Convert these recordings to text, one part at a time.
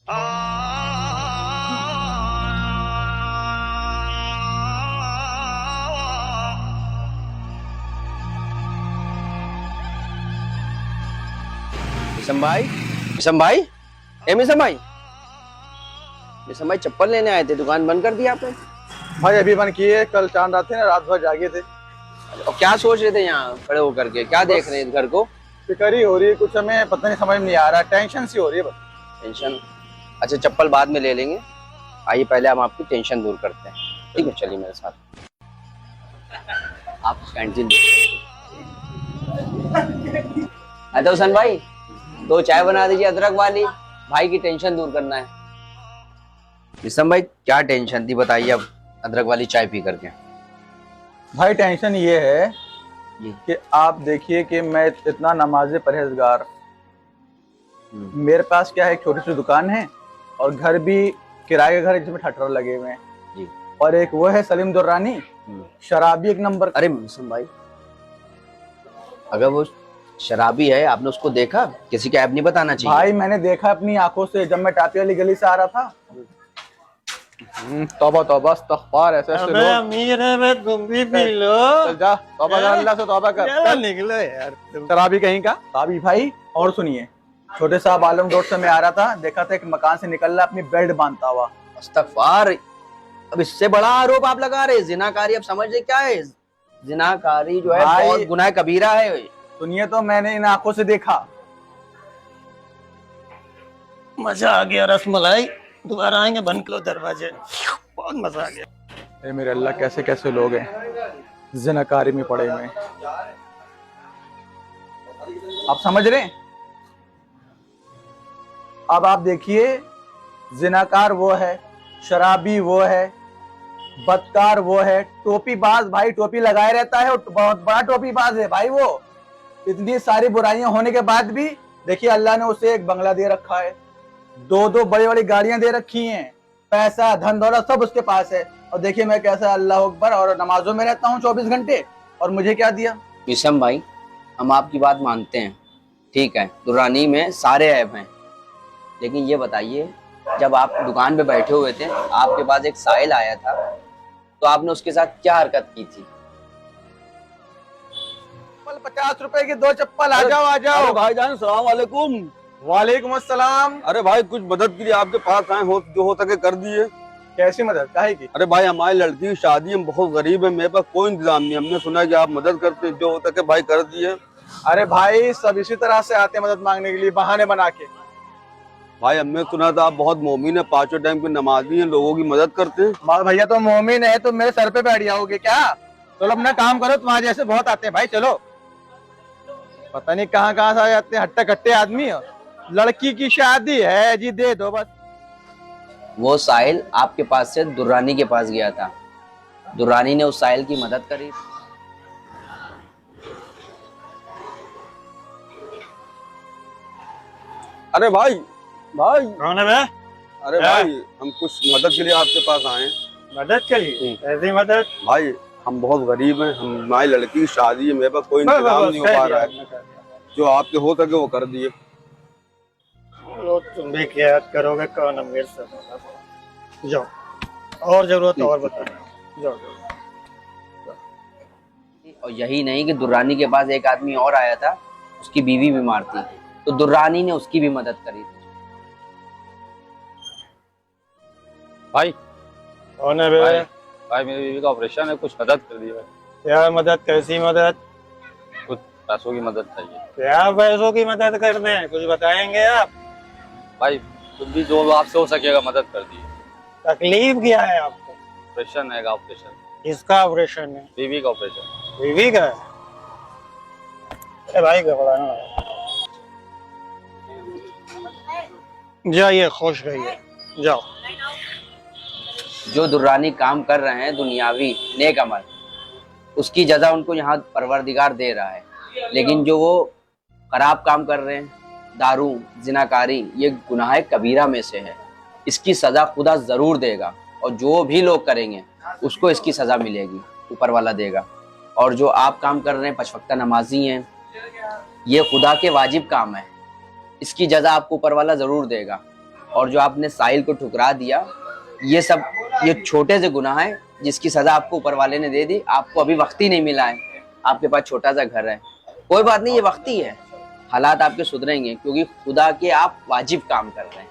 मिसम भाई, मिसम भाई, ए मिसम भाई, मिसम भाई चप्पल लेने आए थे, दुकान बंद कर दी आपने? भाई अभी बंद किए, कल चांद रात थे ना, रात भर जागे थे। और क्या सोच रहे थे यहाँ खड़े होकर के, क्या देख रहे हैं इस घर को? फिक्र ही हो रही है, कुछ हमें पता नहीं, समझ में नहीं आ रहा, टेंशन सी हो रही है बस। टेंशन? अच्छा चप्पल बाद में ले लेंगे, आइए पहले हम आपकी टेंशन दूर करते हैं। ठीक है, चलिए मेरे साथ। आप कैंटीन अच्छा हुसैन भाई, दो चाय बना दीजिए अदरक वाली, भाई की टेंशन दूर करना है। मिसम भाई क्या टेंशन थी बताइए अब अदरक वाली चाय पी करके? भाई टेंशन ये है कि आप देखिए कि मैं इतना नमाज़े परहेजगार, मेरे पास क्या है, एक छोटी सी दुकान है और घर भी किराए के घर है जिसमें ठट्टर लगे हुए हैं जी। और एक वो है सलीम दुर्रानी, शराबी एक नंबर। अरे मिसम भाई, अगर वो शराबी है, आपने उसको देखा? किसी का ऐप नहीं बताना चाहिए। भाई मैंने देखा अपनी आंखों से, जब मैं टापी वाली गली से आ रहा था। तौबा तौबा, इस्तग़फ़ार, ऐसे ऐसे लोग। अमीर है, मैं तुम भी पी लो। चल जा, तौबा कर, अल्लाह से तौबा कर। चल निकलो यार तुम। शराबी कहीं का। शराबी भाई, और सुनिए, छोटे साहब आलम रोड से मैं आ रहा था, देखा था एक मकान से निकल रहा अपनी बेल्ट बांधता हुआ। इस्तग़फ़ार, अब इससे बड़ा आरोप आप लगा रहे हैं। जिनाकारी, अब समझ रहे क्या है? जिनाकारी जो है बहुत गुनाह कबीरा है। सुनिए तो मैंने इन आंखों से देखा। मजा आ गया, रसमलाई। दोबारा आएंगे, बंद करो दरवाजे, बहुत मजा आ गया। ए मेरे अल्लाह, कैसे कैसे लोग हैं जिनाकारी में पड़े हुए। आप समझ रहे हैं? अब आप देखिए, जिनाकार वो है, शराबी वो है, बदकार वो है, टोपी बाज, भाई टोपी लगाए रहता है, बहुत बड़ा टोपी बाज है भाई वो। इतनी सारी बुराइयां होने के बाद भी देखिए अल्लाह ने उसे एक बंगला दे रखा है, दो दो बड़ी बड़ी गाड़ियां दे रखी हैं, पैसा धन दौलत सब उसके पास है। और देखिए मैं कैसा, अल्लाह अकबर, और नमाजों में रहता हूँ 24 घंटे, और मुझे क्या दिया। मिसम भाई, हम आपकी बात मानते हैं, ठीक है, दुरानी में सारे ऐप हैं, लेकिन ये बताइए, जब आप दुकान पे बैठे हुए थे, आपके पास एक साहिल आया था, तो आपने उसके साथ क्या हरकत की थी? 50 रुपए की दो चप्पल, आ जाओ आ जाओ। भाईजान सलाम वालेकुम। वालेकुम अस्सलाम। अरे भाई, कुछ मदद के लिए आपके पास आए हो, जो हो सके कर दिए। कैसी मदद, काहे की? अरे भाई, हमारी लड़की की शादी, हम बहुत गरीब है, मेरे पास कोई इंतजाम नहीं, हमने सुना है कि आप मदद करते हैं, जो हो सके भाई कर दिए। अरे भाई, सब इसी तरह से आते हैं मदद मांगने के लिए, बहाने बना के। भाई हमने सुना था आप बहुत मोमिन है, पांचों टाइम के नमाजी हैं, लोगों की मदद करते हैं। भैया तो मोमिन है तो मेरे सर पे बैठ जाओगे क्या? चलो अपना काम करो, तुम्हारे जैसे बहुत आते हैं भाई, चलो। पता नहीं कहाँ कहाँ से आ जाते हैं हट्टे कट्टे आदमी। लड़की की शादी है जी, दे दो बस। वो साहिल आपके पास से दुर्रानी के पास गया था, दुर्रानी ने उस साहिल की मदद करी। अरे भाई, भाई कौन है बे? अरे भाई, हम कुछ मदद के लिए आपके पास आए हैं। मदद के लिए? ऐसी मदद? भाई हम बहुत गरीब हैं, हमारी लड़की की शादी है, मेरे पास कोई इंतजाम नहीं हो पा रहा है, जो आपके हो सके वो कर दिए। तुम भी क्या करोगे, कौन अमीर से? जाओ, और जरूरत और बताना, जाओ। और यही नहीं कि दुर्रानी के पास एक आदमी और आया था, उसकी बीवी बीमार थी, तो दुर्रानी ने उसकी भी मदद करी थी। भाई कौन है बे? भाई मेरी बीवी का ऑपरेशन है, कुछ मदद कर दिया। क्या मदद? कैसी मदद? कुछ पैसों की मदद चाहिए। क्या पैसों की मदद करने हैं, कुछ बताएंगे आप? भाई कुछ भी जो आपसे हो सकेगा मदद कर दिए। तकलीफ क्या है आपको? ऑपरेशन है, ऑपरेशन। किसका ऑपरेशन है? बीवी का ऑपरेशन। बीवी का है? अरे भाई घबरा ना, जाइए, खुश रहिए, जाओ। जो दुर्रानी काम कर रहे हैं दुनियावी नेक अमल, उसकी जजा उनको यहाँ परवरदिगार दे रहा है, लेकिन जो वो खराब काम कर रहे हैं, दारू, जिनाकारी, ये गुनाह कबीरा में से है, इसकी सजा खुदा जरूर देगा, और जो भी लोग करेंगे उसको इसकी सजा मिलेगी, ऊपर वाला देगा। और जो आप काम कर रहे हैं, 5 वक्त नमाजी हैं, ये खुदा के वाजिब काम है, इसकी जजा आपको ऊपर वाला जरूर देगा। और जो आपने साहिल को ठुकरा दिया, ये छोटे से गुनाह है जिसकी सजा आपको ऊपर वाले ने दे दी। आपको अभी वक्त ही नहीं मिला है, आपके पास छोटा सा घर है, कोई बात नहीं, ये वक्त ही है, हालात आपके सुधरेंगे क्योंकि खुदा के आप वाजिब काम कर रहे हैं,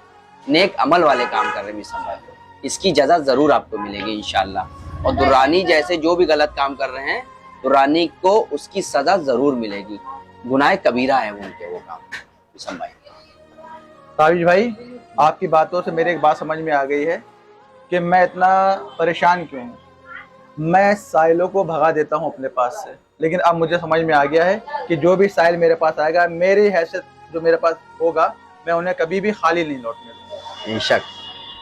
नेक अमल वाले काम कर रहे हैं मिसम भाई। इसकी जजा जरूर आपको मिलेगी इंशाल्लाह। और दुर्रानी जैसे जो भी गलत काम कर रहे हैं, दुर्रानी को उसकी सजा जरूर मिलेगी। गुनाह कबीरा है उनके वो काम मिसम भाई। ताबिश भाई, आपकी बातों से मेरे एक बात समझ में आ गई है कि मैं इतना परेशान क्यों हूँ। मैं साहिलों को भगा देता हूँ अपने पास से, लेकिन अब मुझे समझ में आ गया है कि जो भी साहिल मेरे पास आएगा, मेरी हैसियत जो मेरे पास होगा, मैं उन्हें कभी भी खाली नहीं लौटने दूंगा।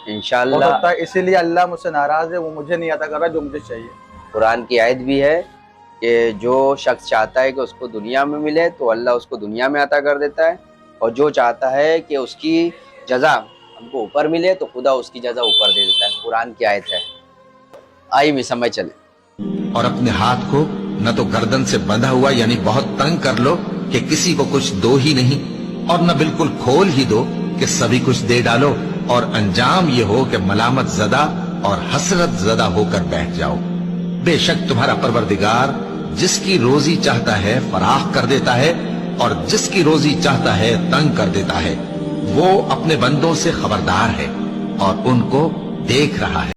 इंशाल्लाह। हो सकता है इसीलिए अल्लाह मुझसे नाराज है, वो मुझे नहीं अता कर रहा जो मुझे चाहिए। कुरान की आयत भी है कि जो शख्स चाहता है कि उसको दुनिया में मिले तो अल्लाह उसको दुनिया में अता कर देता है, और जो चाहता है कि उसकी जजा हमको ऊपर मिले तो खुदा उसकी जजा ऊपर दे देता है। कुरान की आयत है। आई भी समझ चले। और अपने हाथ को न तो गर्दन से बंधा हुआ यानी बहुत तंग कर लो कि किसी को कुछ दो ही नहीं, और न बिल्कुल खोल ही दो कि सभी कुछ दे डालो, और अंजाम ये हो कि मलामत ज़दा और हसरत ज़दा होकर बैठ जाओ। बेशक तुम्हारा परवरदिगार जिसकी रोजी चाहता है फराख कर देता है, और जिसकी रोजी चाहता है तंग कर देता है। वो अपने बंदों से खबरदार है और उनको देख रहा है।